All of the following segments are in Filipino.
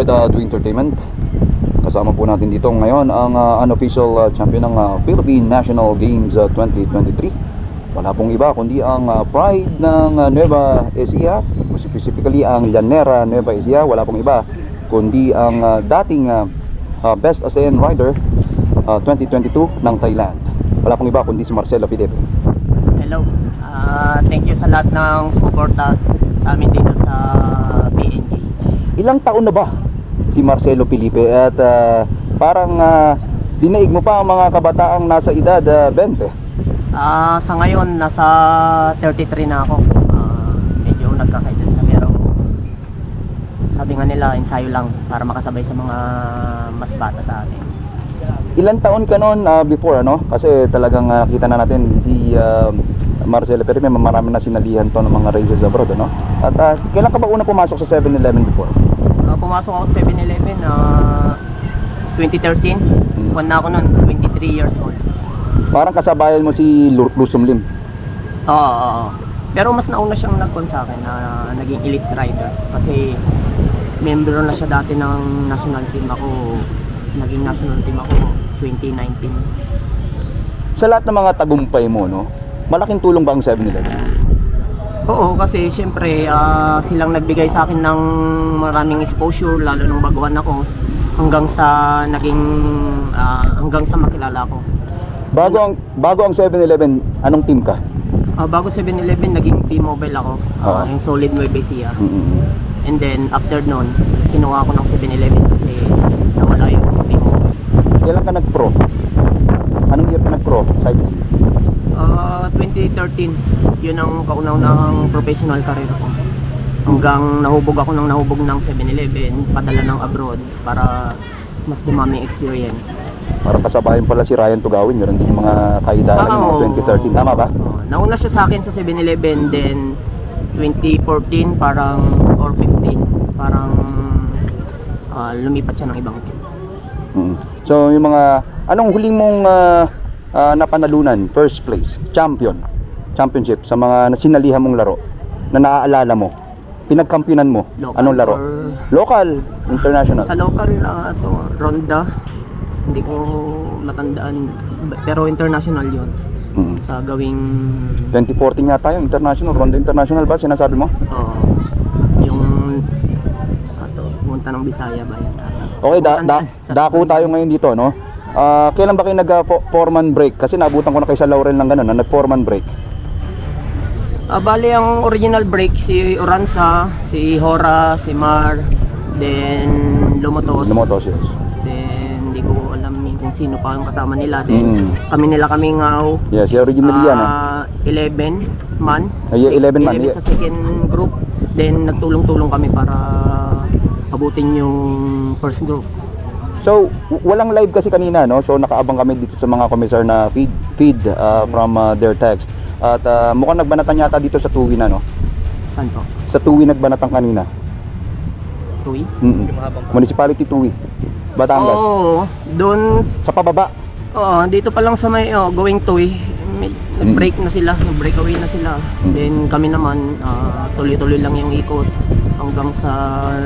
Alright, Dwayne Entertainment. Kasama po natin dito ngayon ang unofficial champion ng Philippine National Games 2023. Wala pong iba kundi ang pride ng Nueva Ecija, specifically ang Llanera Nueva Ecija. Wala pong iba kundi ang dating Best ASEAN Rider 2022 ng Thailand. Wala pong iba kundi si Marcelo Felipe. Hello, thank you sa lahat ng suporta sa amin dito sa PNG. Ilang taon na ba si Marcelo Felipe at parang dinaig mo pa ang mga kabataang nasa edad 20? Sa ngayon, nasa 33 na ako. Medyo nagkakaedad na, pero sabi nga nila, ensayo lang para makasabay sa mga mas bata sa atin. Ilang taon ka noon before, ano? Kasi talagang kita na natin si Marcelo Felipe, marami na sinalihan to ng mga races abroad, ano? At kailan ka ba una pumasok sa 7-Eleven before? Pumasok ako sa 7-Eleven 2013. Kuwan na ako noon, 23 years old. Parang kasabayan mo si Lusum Lim. Oo. Pero mas nauna siyang nagkon sa akin na naging elite rider. Kasi member na siya dati ng national team ako. Naging national team ako 2019. Sa lahat ng mga tagumpay mo, no? Malaking tulong ba ang 7-Eleven? Oo, kasi siyempre silang nagbigay sa akin ng maraming exposure, lalo nung baguhan ako hanggang sa hanggang sa makilala ko. Bago ang 7-Eleven, anong team ka? Bago 7-Eleven, naging P-Mobile ako, yung Solid Nueva Ecija. And then after noon, kinuha ko ng 7-Eleven kasi nawala yung P-Mobile. Kailan ka nag-pro? Anong year ka nag-pro? 2013, yun ang kauna-unahang professional career ko. Hanggang nahubog ako ng 7-Eleven, padala ng abroad para mas dumaming experience. Parang kasabayan pala si Ryan Tugawin, yun din yung mga kaedad ng mga 2013, tama ba? Nauna siya sa akin sa 7-Eleven, then 2014 or 15, parang lumipat siya ng ibang team. So yung mga, anong huling mong napanalunan, first place, championship sa mga sinalihan mong laro na naaalala mo, pinagkampiyonan mo, local, anong laro? Local, international? Sa local, Ronda, hindi ko matandaan, pero international yun. Sa gawing 2014 yata yung international, Ronda International ba sinasabi mo? Oo, yung punta ng Bisaya ba yan? Okay, dako tayo ngayon dito, no? Kailan ba kayo nag-foreman break? Kasi nabutan ko na kayo sa Laurel ng gano'n, nag-foreman break. Bali ang original break si Oranza, si Hora, si Mar, then Lumotos, yes. Then hindi ko alam kung sino pa ang kasama nila. Then kami Kamingaw. Yes, si original yan. 11 man. 11 man. Sa second group. Then nagtulong-tulong kami para abutin yung first group. So, walang live kasi kanina, no? So, nakaabang kami dito sa mga komisar na feed from their text. At mukhang nagbanatan yata dito sa Tuwi na, no? Saan po? Sa Tuwi nagbanatan kanina. Tuwi? Municipality Tuwi, Batangas. Oo, doon. Sa pababa? Oo, dito pa lang sa may going Tuwi. Nag-break na sila, nag-break away na sila. Then kami naman, tuloy-tuloy lang yung ikot hanggang sa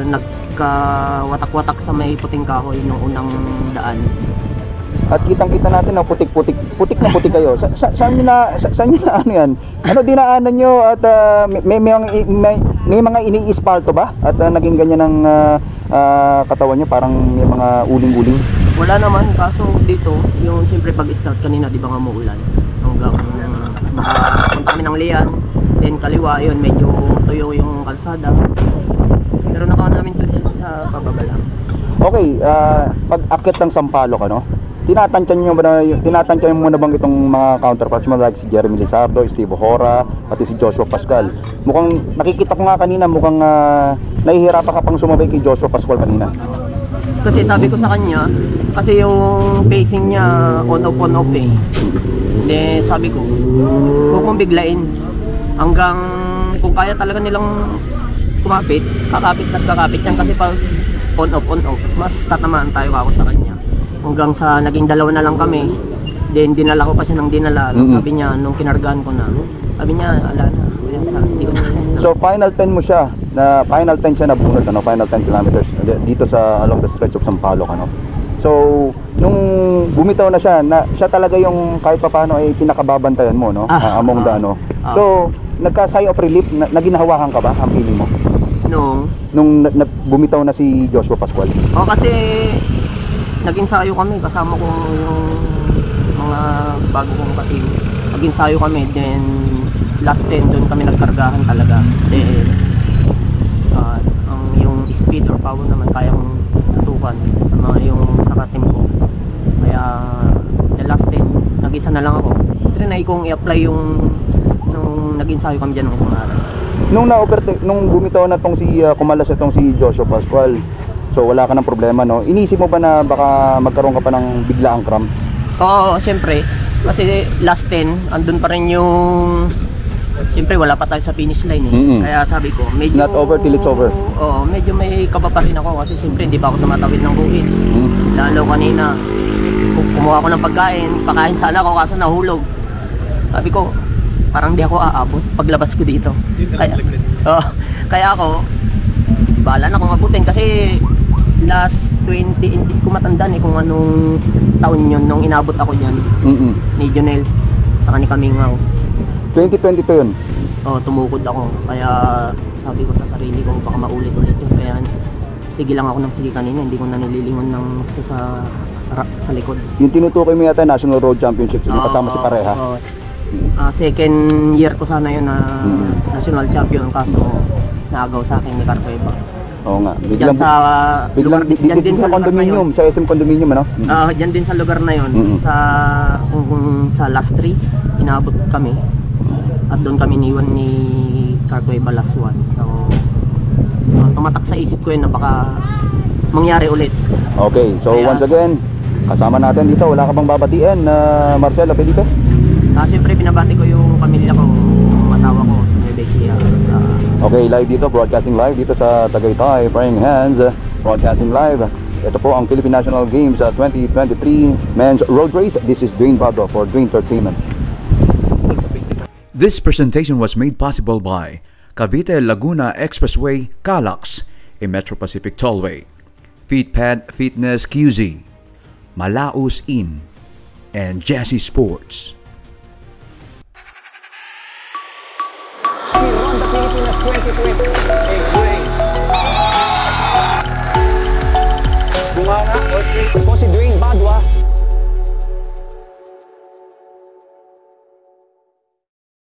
nagkawatak-watak sa may puting kahoy nung unang daan. At kitang-kita natin na putik na putik kayo. Saan nyo na ano yan? Ano dinaanan nyo at may mga ini-ispalto ba? At naging ganyan ang katawan nyo, parang may mga uling-uling? Wala naman, kaso dito, yung siyempre pag-start kanina, di ba nga muulan? Hanggang makapunta kami ng Lian, then kaliwa yun, medyo tuyo yung kalsada. Pero nakaw namin doon sa pababa lang. Okay, pag akit ng Sampaloc, ano? Tinatansyan mo na bang itong mga counterparts mo like si Jeremy Lizardo, Steve Hora, pati si Joshua Pascal? Mukhang nakikita ko nga kanina, mukhang nahihirapan ka pang sumabay kay Joshua Pascal kanina. Kasi sabi ko sa kanya, kasi yung pacing niya on off eh. Then sabi ko, huwag mong biglain. Hanggang kung kaya talaga nilang kakapit yan kasi pag on off, mas tatamaan tayo ako sa kanya. Hanggang sa naging dalawa na lang kami, then dinala ko pa siya ng dinala. Sabi niya, nung kinargaan ko na, sabi niya, ala na. So final 10 mo siya, na final 10 siya nabunot, ano, final 10 kilometers dito sa along the stretch of Sampaloc, ano. So, nung bumitaw na siya talaga yung kahit papaano ay pinakababantayan mo, no? Among the ano. So, nagka-sigh of relief, naginahawakan ka ba ang feeling mo? Nung bumitaw na si Joshua Pascual? Kasi nag-ensayo kami, kasama ko yung mga bago kong katim. Nag-ensayo kami, then last 10 doon kami nagkargahan talaga. Then yung speed or power naman kaya kong tutukan sa mga yung sa katim ko. Kaya the last 10, nag-isa na lang ako. Trinay kong i-apply yung nung nag-ensayo kami dyan ng isang araw. Nung bumitaw na tong si kumalas itong si Joshua Pascual, so wala ka ng problema, no? Inisip mo ba na baka magkaroon ka pa ng biglaang cramps? Oo, siyempre. Kasi last 10, andun pa rin yung... Siyempre, wala pa tayo sa finish line eh. Kaya sabi ko, medyo... It's not over till it's over. Oo, medyo may kaba pa rin ako kasi siyempre hindi pa ako tumatawid ng guhit. Lalo kanina, kumuha ko ng pagkain sana ako kaso nahulog. Sabi ko, parang di ako aabot paglabas ko dito. Kaya ako, bahala na kung abutin kasi last 20, hindi ko matandaan kung anong taon yun nung inabot ako dyan. Ni Jonel, saka ni Kamingaw. 2022 yun? Oo, tumukod ako. Kaya sabi ko sa sarili ko, baka maulit-ulit yun. Kaya sige lang ako ng sige kanina, hindi ko na nililingon ng sa likod. Yung tinutukoy mo yata National Road Championships, yung kasama si Pareha? Second year ko sana yun na national champion, kaso naagaw sa akin ni Carcueva. Oo nga. Diyan din sa condominium, sa SM condominium, ano? Diyan din sa lugar na yun, sa last 3, inabot kami. At doon kami iniwan ni Carcueva last 1. So, tumatak sa isip ko yun na baka mangyari ulit. Okay, so kaya, once again, kasama natin dito, wala ka bang babatiin na Marcelo Pedito? Siyempre binabati ko yung pamilya ko, yung asawa ko sa Nueva Ecija. Okay, live dito, broadcasting live dito sa Tagaytay, Praying Hands, broadcasting live. Ito po ang Philippine National Games 2023 Men's Road Race. This is Dwayne Pablo for Dwayne Entertainment. This presentation was made possible by Cavite Laguna Expressway, Calax, a Metro Pacific Tollway, FeedPad Fitness QZ, Malaus Inn, and Jesse Sports.